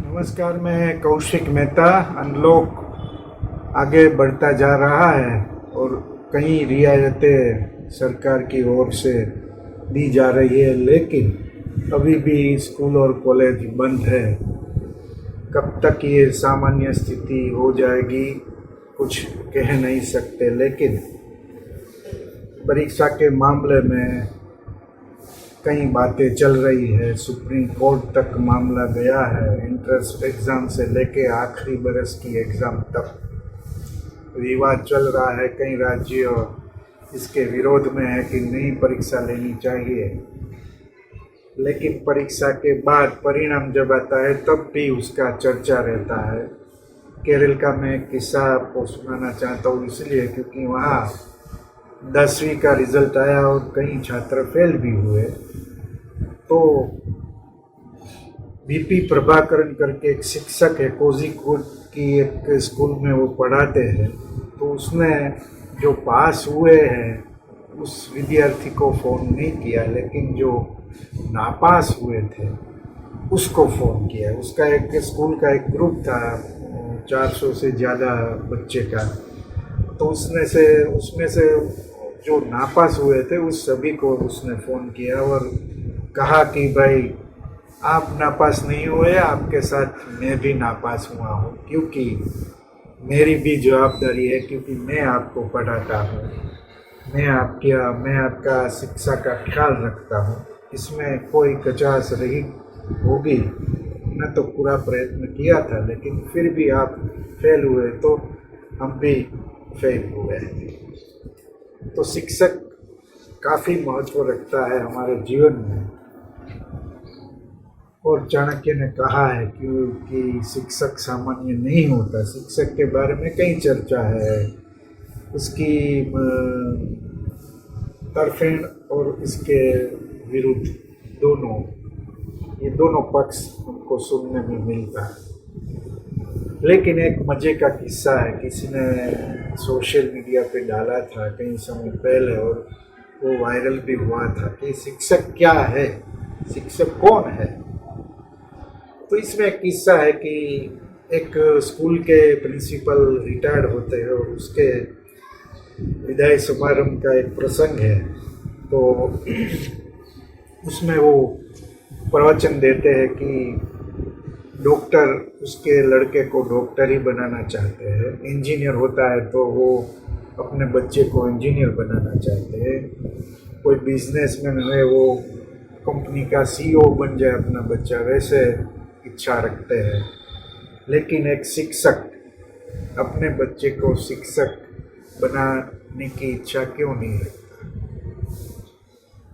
नमस्कार, मैं कौशिक मेहता। अनलॉक आगे बढ़ता जा रहा है और कई रियायतें सरकार की ओर से दी जा रही है, लेकिन अभी भी स्कूल और कॉलेज बंद है। कब तक ये सामान्य स्थिति हो जाएगी कुछ कह नहीं सकते, लेकिन परीक्षा के मामले में कई बातें चल रही है। सुप्रीम कोर्ट तक मामला गया है। इंट्रेंस एग्ज़ाम से लेके आखिरी बरस की एग्ज़ाम तक विवाद चल रहा है। कई राज्य इसके विरोध में है कि नई परीक्षा लेनी चाहिए, लेकिन परीक्षा के बाद परिणाम जब आता है तब भी उसका चर्चा रहता है। केरल का मैं एक किस्सा आपको सुनाना चाहता हूँ, इसलिए क्योंकि वहाँ 10वीं का रिज़ल्ट आया और कई छात्र फेल भी हुए। तो बीपी प्रभाकरन करके एक शिक्षक है, कोझिकोड की एक स्कूल में वो पढ़ाते हैं। तो उसने जो पास हुए हैं उस विद्यार्थी को फ़ोन नहीं किया, लेकिन जो नापास हुए थे उसको फ़ोन किया। उसका एक स्कूल का एक ग्रुप था, 400 से ज़्यादा बच्चे का। तो उसमें से जो नापास हुए थे उस सभी को उसने फ़ोन किया और कहा कि भाई आप नापास नहीं हुए, आपके साथ मैं भी नापास हुआ हूँ, क्योंकि मेरी भी जवाबदारी है, क्योंकि मैं आपको पढ़ाता हूँ, मैं आपका शिक्षा का ख्याल रखता हूँ। इसमें कोई कचास रही होगी न, तो पूरा प्रयत्न किया था, लेकिन फिर भी आप फेल हुए तो हम भी फेल हुए। तो शिक्षक काफ़ी महत्व रखता है हमारे जीवन में। और चाणक्य ने कहा है कि शिक्षक सामान्य नहीं होता। शिक्षक के बारे में कई चर्चा है, उसकी तरफेण और इसके विरुद्ध ये दोनों पक्ष हमको सुनने में मिलता है। लेकिन एक मज़े का किस्सा है, किसी ने सोशल मीडिया पे डाला था कई समय पहले और वो वायरल भी हुआ था कि शिक्षक क्या है, शिक्षक कौन है। तो इसमें एक किस्सा है कि एक स्कूल के प्रिंसिपल रिटायर्ड होते हैं और उसके विदाई समारोह का एक प्रसंग है। तो उसमें वो प्रवचन देते हैं कि डॉक्टर उसके लड़के को डॉक्टर ही बनाना चाहते हैं, इंजीनियर होता है तो वो अपने बच्चे को इंजीनियर बनाना चाहते हैं, कोई बिजनेसमैन है वो कंपनी का सीईओ बन जाए अपना बच्चा, वैसे इच्छा रखते हैं। लेकिन एक शिक्षक अपने बच्चे को शिक्षक बनाने की इच्छा क्यों नहीं रखता?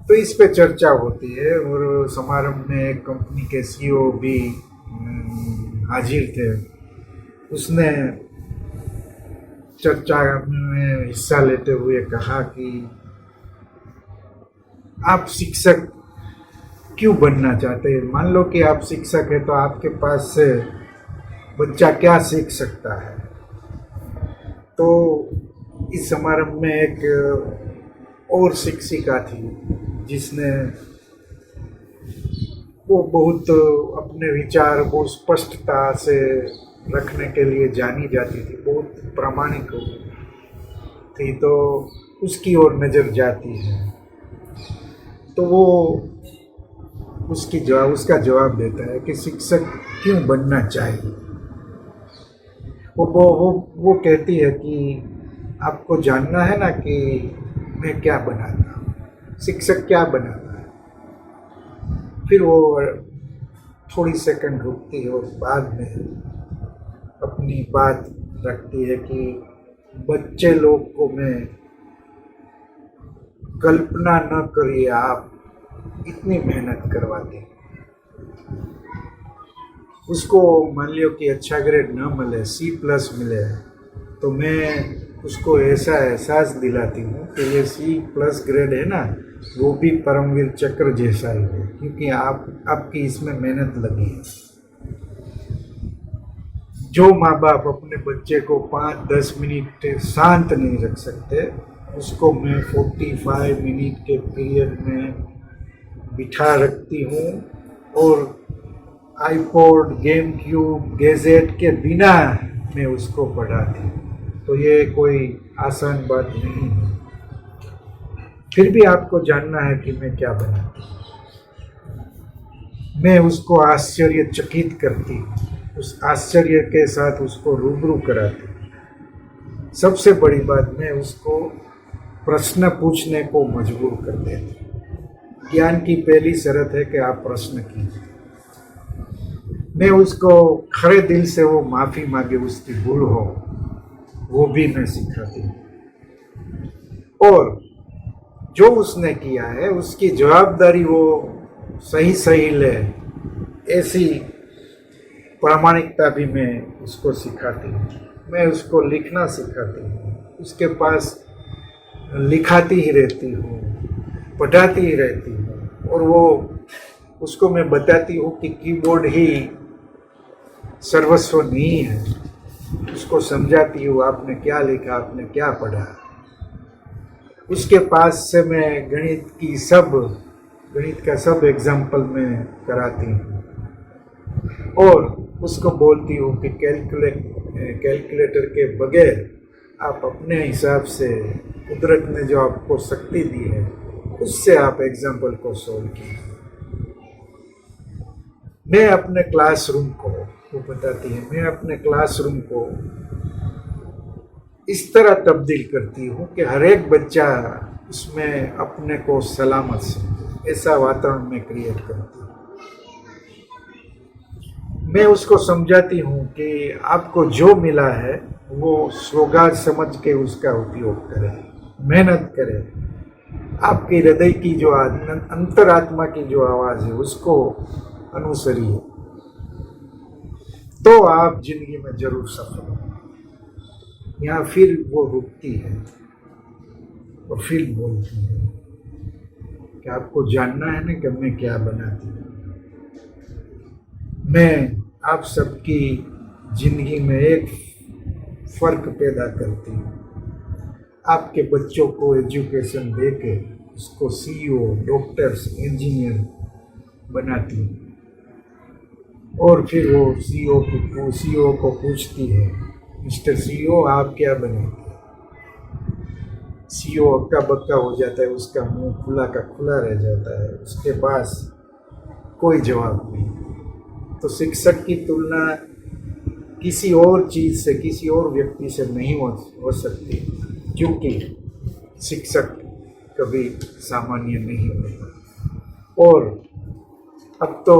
तो इस पे चर्चा होती है और समारोह में एक कंपनी के सीईओ भी हाजिर थे। उसने चर्चा में हिस्सा लेते हुए कहा कि आप शिक्षक क्यों बनना चाहते हैं? मान लो कि आप शिक्षक हैं तो आपके पास से बच्चा क्या सीख सकता है? तो इस समारोह में एक और शिक्षिका थी जिसने वो बहुत अपने विचार बहुत स्पष्टता से रखने के लिए जानी जाती थी, बहुत प्रामाणिक थी, तो उसकी ओर नज़र जाती है। तो वो उसका जवाब देता है कि शिक्षक क्यों बनना चाहिए। वो कहती है कि आपको जानना है ना कि मैं क्या बनाता हूँ, शिक्षक क्या बनाता है। फिर वो थोड़ी सेकंड रुकती है और बाद में अपनी बात रखती है कि बच्चे लोग को मैं कल्पना न करिए, आप इतनी मेहनत करवाते हैं, उसको मान लियो कि अच्छा ग्रेड न मिले, C+ मिले, तो मैं उसको ऐसा एहसास दिलाती हूँ कि ये C+ ग्रेड है ना, वो भी परमवीर चक्र जैसा ही है, क्योंकि आपकी इसमें मेहनत लगी है। जो माँ बाप अपने बच्चे को 5-10 मिनट शांत नहीं रख सकते, उसको मैं 45 मिनट के पीरियड में बिठा रखती हूँ और आईपॉड, गेम क्यूब, गैजेट के बिना मैं उसको पढ़ाती। तो ये कोई आसान बात नहीं है। फिर भी आपको जानना है कि मैं क्या बनाती। मैं उसको आश्चर्यचकित करती, उस आश्चर्य के साथ उसको रूबरू कराती। सबसे बड़ी बात, मैं उसको प्रश्न पूछने को मजबूर कर देती। ज्ञान की पहली शर्त है कि आप प्रश्न कीजिए। मैं उसको खरे दिल से वो माफ़ी मांगे, उसकी भूल हो, वो भी मैं सिखाती हूँ। और जो उसने किया है उसकी जवाबदारी वो सही सही ले, ऐसी प्रामाणिकता भी मैं उसको सिखाती हूँ। मैं उसको लिखना सिखाती हूँ, उसके पास लिखाती ही रहती हूँ, पढ़ाती ही रहती हूँ। और वो उसको मैं बताती हूँ कि कीबोर्ड ही सर्वस्व नहीं है। उसको समझाती हूँ आपने क्या लिखा, आपने क्या पढ़ा। उसके पास से मैं गणित का सब एग्जाम्पल मैं कराती हूँ और उसको बोलती हूँ कि कैलकुलेटर के बगैर आप अपने हिसाब से कुदरत ने जो आपको शक्ति दी है उससे आप एग्जाम्पल को सोल्व कीजिए। मैं अपने क्लासरूम को, वो बताती है, मैं अपने क्लासरूम को इस तरह तब्दील करती हूँ कि हर एक बच्चा उसमें अपने को सलामत समझे, ऐसा वातावरण में क्रिएट करती हूँ। मैं उसको समझाती हूँ कि आपको जो मिला है वो सौगात समझ के उसका उपयोग करें, मेहनत करें। आपके हृदय की जो अंतरात्मा की जो आवाज़ है उसको अनुसरिए, तो आप जिंदगी में जरूर सफल हो। या फिर वो रुकती है और फिर बोलती है कि आपको जानना है ना कि मैं क्या बनाती हूँ। मैं आप सबकी जिंदगी में एक फर्क पैदा करती हूँ। आपके बच्चों को एजुकेशन दे के उसको CEO, डॉक्टर्स, इंजीनियर बनाती हूँ। और फिर वो CEO को पूछती है, मिस्टर CEO आप क्या बनेंगे? CEO अक्का बक्का हो जाता है, उसका मुंह खुला का खुला रह जाता है, उसके पास कोई जवाब नहीं। तो शिक्षक की तुलना किसी और चीज़ से, किसी और व्यक्ति से नहीं हो सकती, क्योंकि शिक्षक कभी सामान्य नहीं होता। और अब तो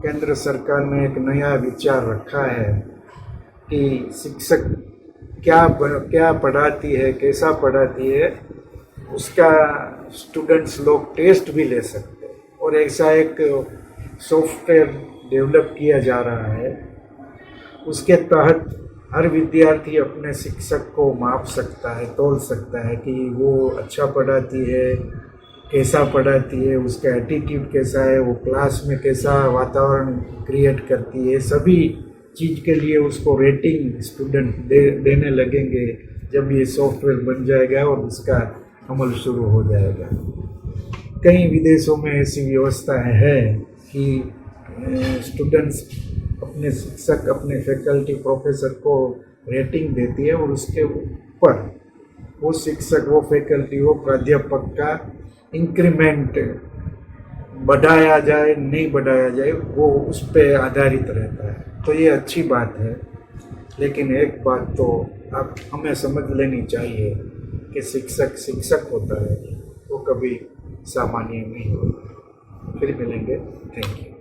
केंद्र सरकार ने एक नया विचार रखा है कि शिक्षक क्या पढ़ाती है, कैसा पढ़ाती है, उसका स्टूडेंट्स लोग टेस्ट भी ले सकते हैं। और ऐसा एक सॉफ्टवेयर डेवलप किया जा रहा है, उसके तहत हर विद्यार्थी अपने शिक्षक को माप सकता है, तोल सकता है कि वो अच्छा पढ़ाती है, कैसा पढ़ाती है, उसका एटीट्यूड कैसा है, वो क्लास में कैसा वातावरण क्रिएट करती है। सभी चीज़ के लिए उसको रेटिंग स्टूडेंट देने लगेंगे जब ये सॉफ्टवेयर बन जाएगा और उसका अमल शुरू हो जाएगा। कई विदेशों में ऐसी व्यवस्था है कि स्टूडेंट्स अपने शिक्षक, अपने फैकल्टी, प्रोफेसर को रेटिंग देती है और उसके ऊपर वो शिक्षक, वो फैकल्टी, वो प्राध्यापक का इंक्रीमेंट बढ़ाया जाए नहीं बढ़ाया जाए, वो उस पर आधारित रहता है। तो ये अच्छी बात है, लेकिन एक बात तो आप हमें समझ लेनी चाहिए कि शिक्षक शिक्षक होता है, वो कभी सामान्य नहीं होता। फिर मिलेंगे। Thank you.